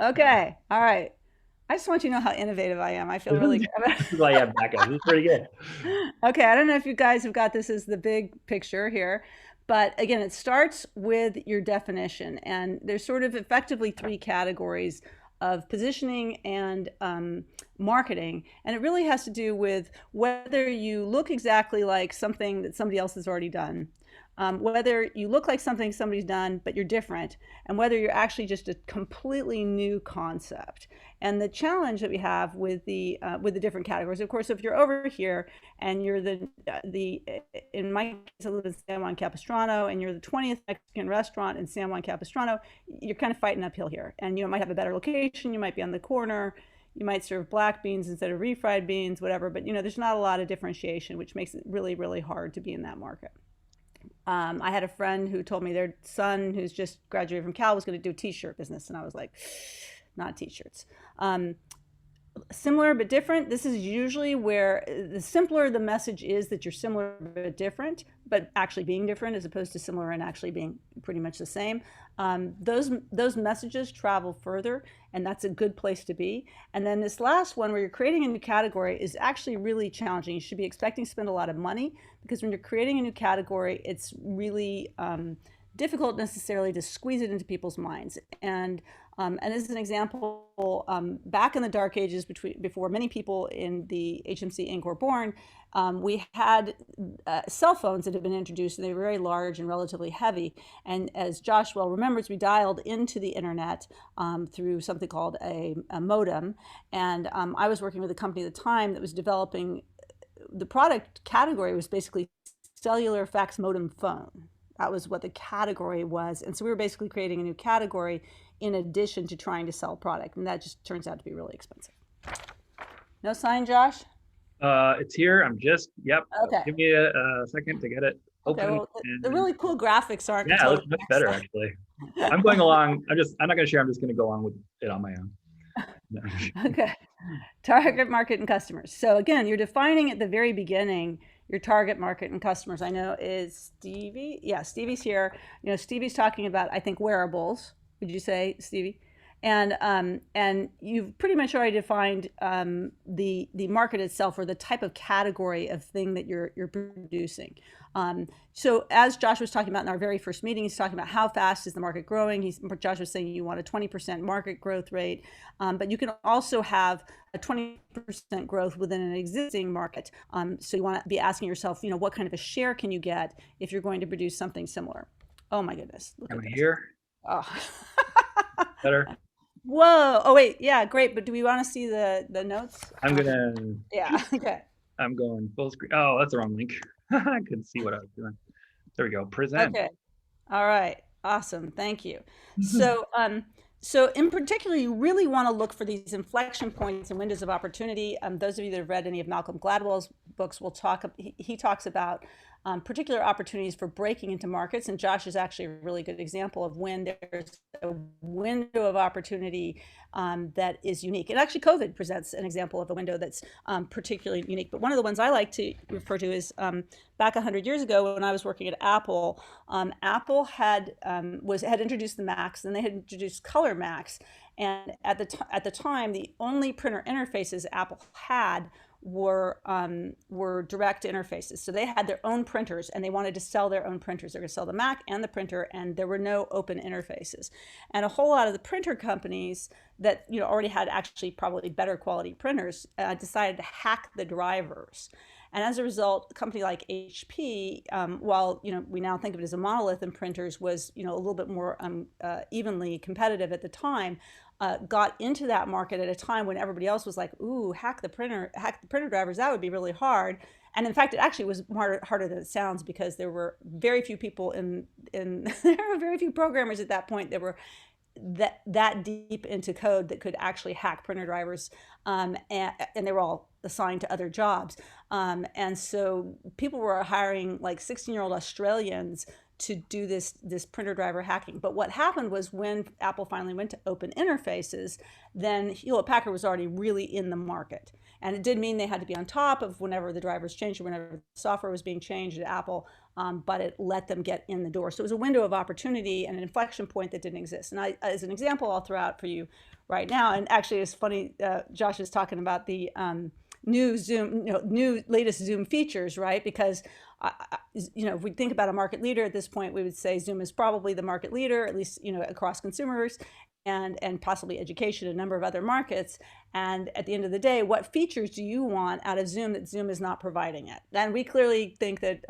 Okay. All right. I just want you to know how innovative I am. I feel This really is, good. this is why you have backup. This is pretty good. Okay, I don't know if you guys have got this as the big picture here, but again, it starts with your definition, and there's sort of effectively three categories of positioning and marketing, and it really has to do with whether you look exactly like something that somebody else has already done, whether you look like something somebody's done but you're different, and whether you're actually just a completely new concept. And the challenge that we have with the different categories, of course, if you're over here and you're the in my case I live in San Juan Capistrano, and you're the 20th Mexican restaurant in San Juan Capistrano, you're kind of fighting uphill here. And you might have a better location, you might be on the corner, you might serve black beans instead of refried beans, whatever. But there's not a lot of differentiation, which makes it really, really hard to be in that market. I had a friend who told me their son, who's just graduated from Cal, was going to do a T-shirt business, and I was like, not T-shirts. Similar but different. This is usually where the simpler the message is that you're similar but different, but actually being different as opposed to similar and actually being pretty much the same. Those messages travel further, and that's a good place to be. And then this last one, where you're creating a new category, is actually really challenging. You should be expecting to spend a lot of money, because when you're creating a new category, it's really difficult necessarily to squeeze it into people's minds. And as an example, back in the dark ages, before many people in the HMC INQ were born, we had cell phones that had been introduced, and they were very large and relatively heavy. And as Josh well remembers, we dialed into the internet through something called a modem. And I was working with a company at the time that was developing, the product category was basically cellular fax modem phone. That was what the category was. And so we were basically creating a new category in addition to trying to sell product. And that just turns out to be really expensive. No sign, Josh? It's here. Yep. Okay. Give me a second to get it Okay. open. Well, the And really cool graphics aren't yeah, it until looks much next better slide. actually. I'm going along. I'm not going to share. I'm just going to go on with it on my own. Okay. Target market and customers. So again, you're defining at the very beginning your target market and customers. I know is Stevie. Yeah, Stevie's here. Stevie's talking about, I think, wearables. Would you say, Stevie? And you've pretty much already defined the market itself, or the type of category of thing that you're producing. So as Josh was talking about in our very first meeting, he's talking about how fast is the market growing. Josh was saying you want a 20% market growth rate, but you can also have a 20% growth within an existing market. So you want to be asking yourself, what kind of a share can you get if you're going to produce something similar? Oh my goodness, look Am at I this. here? Oh. Better. Whoa. Oh wait, yeah, great. But do we want to see the notes? I'm gonna. Yeah. Okay. I'm going full screen. Oh, that's the wrong link. I couldn't see what I was doing. There we go. Present. Okay. All right. Awesome. Thank you. So in particular, you really want to look for these inflection points and windows of opportunity. Those of you that have read any of Malcolm Gladwell's books will talk. He talks about particular opportunities for breaking into markets, and Josh is actually a really good example of when there's a window of opportunity that is unique. And actually, COVID presents an example of a window that's particularly unique. But one of the ones I like to refer to is back 100 years ago when I was working at Apple. Apple had introduced the Macs, and they had introduced Color Macs. And at the time, the only printer interfaces Apple had were direct interfaces. So they had their own printers, and they wanted to sell their own printers. They were going to sell the Mac and the printer, and there were no open interfaces. And a whole lot of the printer companies that already had actually probably better quality printers decided to hack the drivers. And as a result, a company like HP, while we now think of it as a monolith in printers, was a little bit more evenly competitive at the time. Got into that market at a time when everybody else was like, "Ooh, hack the printer drivers. That would be really hard." And in fact, it actually was harder than it sounds, because there were very few people there were very few programmers at that point that were that deep into code that could actually hack printer drivers, and they were all assigned to other jobs. And so people were hiring like 16-year-old Australians to do this printer driver hacking. But what happened was, when Apple finally went to open interfaces, then Hewlett Packard was already really in the market. And it did mean they had to be on top of whenever the drivers changed, or whenever the software was being changed at Apple, but it let them get in the door. So it was a window of opportunity and an inflection point that didn't exist. And as an example, I'll throw out for you right now. And actually, it's funny. Josh is talking about the new Zoom, new latest Zoom features, right? Because if we think about a market leader at this point, we would say Zoom is probably the market leader, at least across consumers and possibly education, a number of other markets. And at the end of the day, what features do you want out of Zoom that Zoom is not providing it? And we clearly think that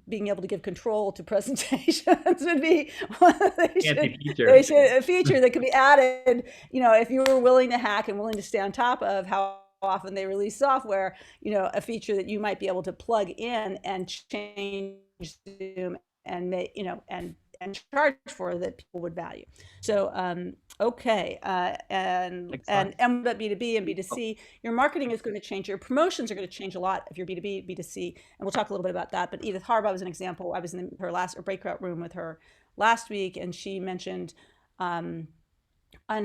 being able to give control to presentations would be one of a feature that could be added. If you were willing to hack and willing to stay on top of how often they release software, a feature that you might be able to plug in and change Zoom and make, and charge for that people would value. So, okay. And but B2B and B2C, your marketing is going to change. Your promotions are going to change a lot if you're B2B, B2C. And we'll talk a little bit about that. But Edith Harbaugh was an example. I was in her last breakout room with her last week, and she mentioned on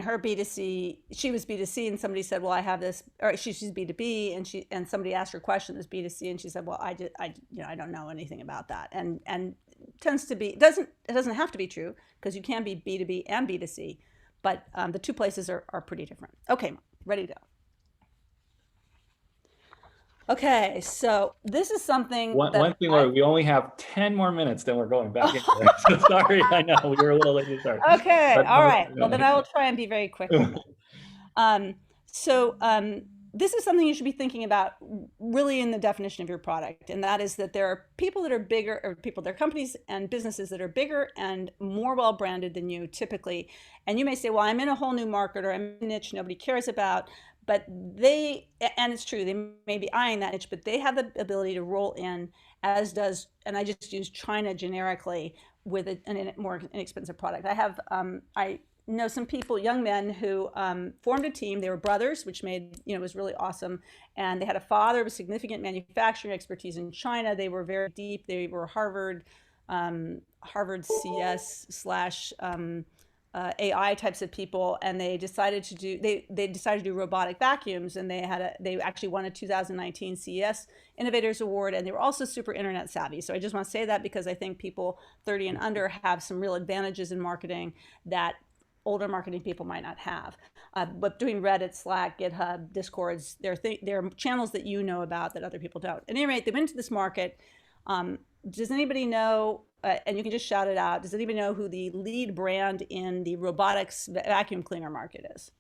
her B2C, she was B2C, and somebody said, "Well, I have this," or she's B2B, and somebody asked her a question as B2C, and she said, "Well, I don't know anything about that," and tends to be it doesn't have to be true, because you can be B2B and B2C, but the two places are pretty different. Okay, ready to go. Okay, so this is something. One thing where we only have 10 more minutes, then we're going back into it. So sorry, I know we were a little late to start. Okay, all right. Well, then I will try and be very quick on that. This is something you should be thinking about really in the definition of your product, and that is that there are people that are bigger, or there are companies and businesses that are bigger and more well branded than you typically. And you may say, well, I'm in a whole new market, or I'm in a niche nobody cares about. But and it's true, they may be eyeing that niche, but they have the ability to roll in, as does, and I just use China generically, with a more inexpensive product. I know some people, young men, who formed a team. They were brothers, which made, was really awesome. And they had a father with significant manufacturing expertise in China. They were very deep. They were Harvard CS slash AI types of people, and they decided to do robotic vacuums, and they actually won a 2019 CES Innovators Award, and they were also super internet savvy. So I just want to say that, because I think people 30 and under have some real advantages in marketing that older marketing people might not have. But doing Reddit, Slack, GitHub, Discords, there are channels that you know about that other people don't. At any rate, they went into this market. Does anybody know, and you can just shout it out, does anybody know who the lead brand in the robotics vacuum cleaner market is?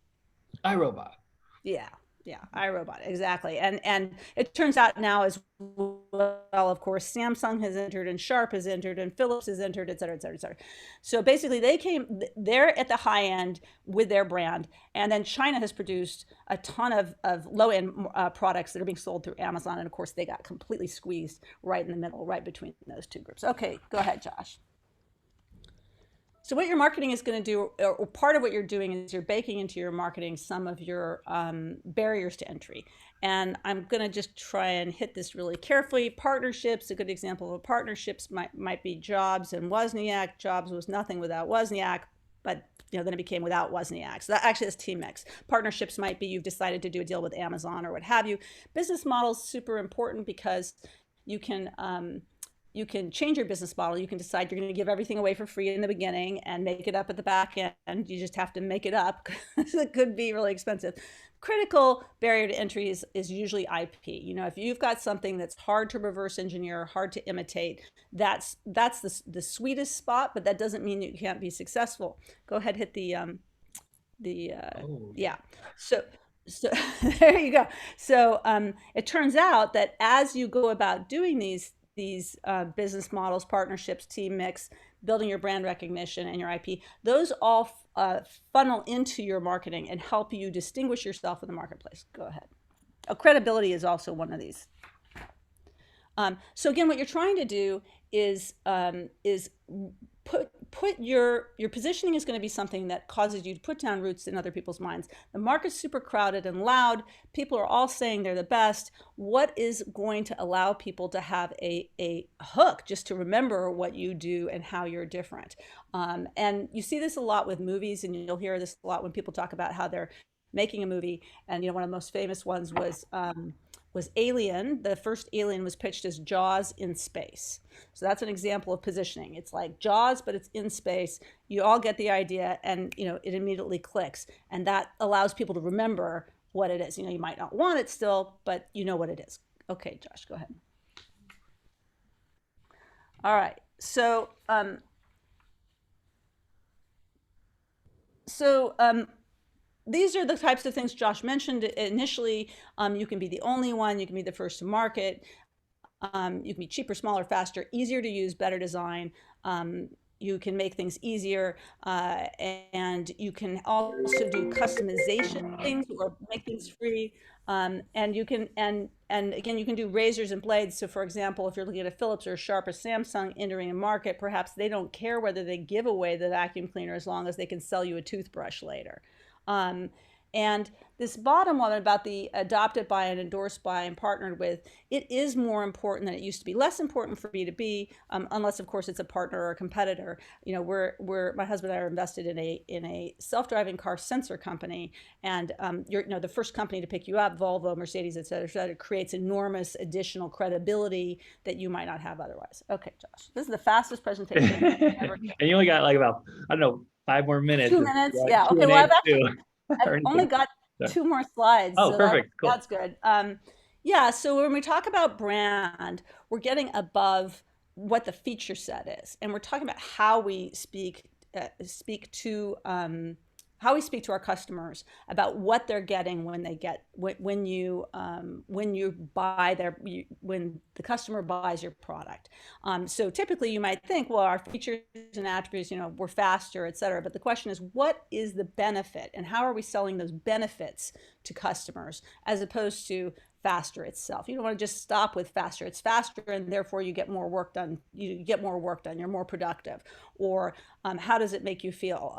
iRobot. Yeah, iRobot, exactly. And it turns out now as well, of course, Samsung has entered, and Sharp has entered, and Philips has entered, et cetera, et cetera, et cetera. So basically they're at the high end with their brand. And then China has produced a ton of low-end products that are being sold through Amazon. And of course, they got completely squeezed right in the middle, right between those two groups. Okay, go ahead, Josh. So what your marketing is going to do, or part of what you're doing, is you're baking into your marketing some of your barriers to entry. And I'm going to just try and hit this really carefully. Partnerships, a good example of a partnerships might be Jobs and Wozniak. Jobs was nothing without Wozniak, but then it became without Wozniak. So that actually is team mix. Partnerships might be you've decided to do a deal with Amazon or what have you. Business models, super important, because you can change your business model. You can decide you're going to give everything away for free in the beginning and make it up at the back end. You just have to make it up, because it could be really expensive. Critical barrier to entry is usually IP. If you've got something that's hard to reverse engineer, hard to imitate, that's the sweetest spot, but that doesn't mean you can't be successful. Go ahead, hit yeah. So there you go. So it turns out that as you go about doing these business models, partnerships, team mix, building your brand recognition and your IP, those all funnel into your marketing and help you distinguish yourself in the marketplace. Go ahead. Credibility is also one of these. So again, what you're trying to do is put your positioning is going to be something that causes you to put down roots in other people's minds. The market's super crowded and loud. People are all saying they're the best. What is going to allow people to have a hook, just to remember what you do and how you're different? And you see this a lot with movies, and you'll hear this a lot when people talk about how they're making a movie. And one of the most famous ones was was Alien. The first Alien was pitched as Jaws in space. So that's an example of positioning. It's like Jaws, but it's in space. You all get the idea, and it immediately clicks, and that allows people to remember what it is. You might not want it still, but you know what it is. Okay, Josh, go ahead. All right. So these are the types of things Josh mentioned initially. You can be the only one. You can be the first to market. You can be cheaper, smaller, faster, easier to use, better design. You can make things easier, and you can also do customization things or make things free. And you can, and again, you can do razors and blades. So, for example, if you're looking at a Philips or a Sharp or Samsung entering a market, perhaps they don't care whether they give away the vacuum cleaner as long as they can sell you a toothbrush later. And this bottom one about the adopted by and endorsed by and partnered with, it is more important than it used to be. Less important for B2B, unless of course it's a partner or a competitor. We're my husband and I are invested in a self-driving car sensor company, and you're the first company to pick you up, Volvo, Mercedes, et cetera, creates enormous additional credibility that you might not have otherwise. Okay, Josh, this is the fastest presentation ever. And you only got like about, I don't know, 5 more minutes. 2 minutes, yeah. Okay, well, I've only got 2 more slides. Oh, so perfect. Cool. That's good. Yeah, so when we talk about brand, we're getting above what the feature set is, and we're talking about how we speak to how we speak to our customers about what they're getting when they get when you buy when the customer buys your product. So typically you might think, well, our features and attributes, we're faster, et cetera. But the question is, what is the benefit, and how are we selling those benefits to customers, as opposed to faster itself? You don't want to just stop with faster. It's faster, and therefore you get more work done. You're more productive. Or how does it make you feel?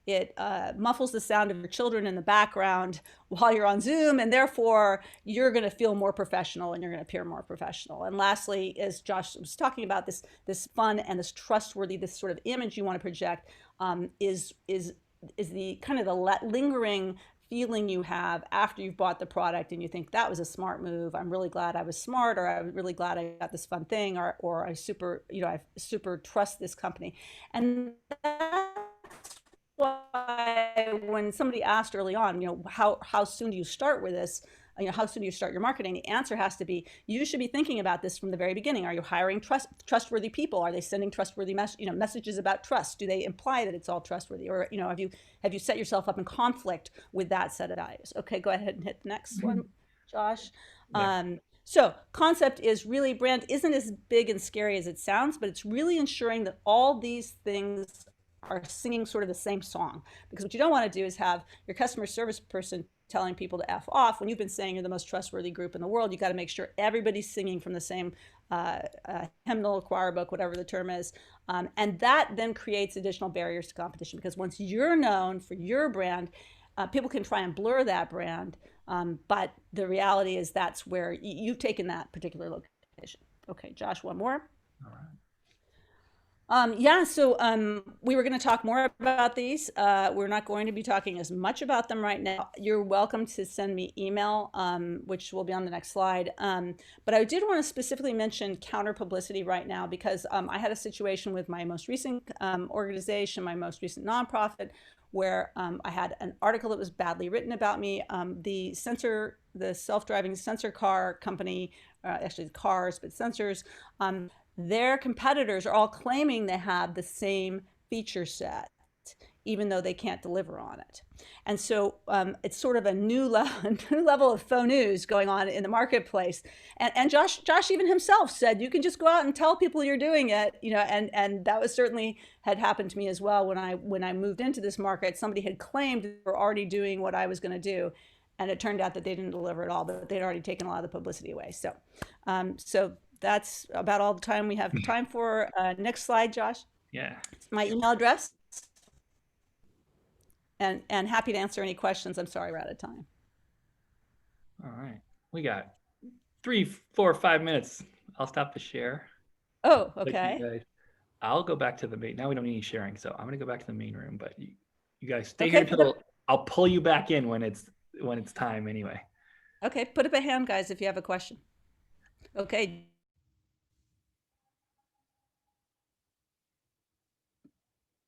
It muffles the sound of your children in the background while you're on Zoom, and therefore you're going to feel more professional and you're going to appear more professional. And lastly, as Josh was talking about, this fun and this trustworthy, this sort of image you want to project, is the kind of the lingering feeling you have after you've bought the product and you think, that was a smart move. I'm really glad I was smart, or I'm really glad I got this fun thing, or I super trust this company. And that's why when somebody asked early on, how soon do you start with this? How soon do you start your marketing? The answer has to be, you should be thinking about this from the very beginning. Are you hiring trustworthy people? Are they sending trustworthy messages about trust? Do they imply that it's all trustworthy? Or have you set yourself up in conflict with that set of values? Okay, go ahead and hit the next one, Josh. Yeah. So concept is really, brand isn't as big and scary as it sounds, but it's really ensuring that all these things are singing sort of the same song. Because what you don't want to do is have your customer service person telling people to F off when you've been saying you're the most trustworthy group in the world. You got to make sure everybody's singing from the same hymnal, choir book, whatever the term is. And that then creates additional barriers to competition, because once you're known for your brand, people can try and blur that brand. But the reality is that's where you've taken that particular location. Okay, Josh, one more. All right. So we were going to talk more about these. We're not going to be talking as much about them right now. You're welcome to send me email, which will be on the next slide. But I did want to specifically mention counter publicity right now, because I had a situation with my most recent organization, my most recent nonprofit, where I had an article that was badly written about me. The self-driving sensor car company, actually cars, but sensors, their competitors are all claiming they have the same feature set, even though they can't deliver on it. And so it's sort of a new level of faux news going on in the marketplace. And Josh even himself said, you can just go out and tell people you're doing it, and that was certainly had happened to me as well. When I moved into this market, somebody had claimed they were already doing what I was going to do. And it turned out that they didn't deliver at all, but they'd already taken a lot of the publicity away. So that's about all the time we have time for. Next slide, Josh. Yeah. My email address. And happy to answer any questions. I'm sorry we're out of time. All right. We got 3, 4, 5 minutes. I'll stop the share. Oh, okay. I'll go back to the main. Now we don't need any sharing, so I'm going to go back to the main room. But you guys stay here until I'll pull you back in when it's time anyway. Okay, put up a hand, guys, if you have a question. Okay,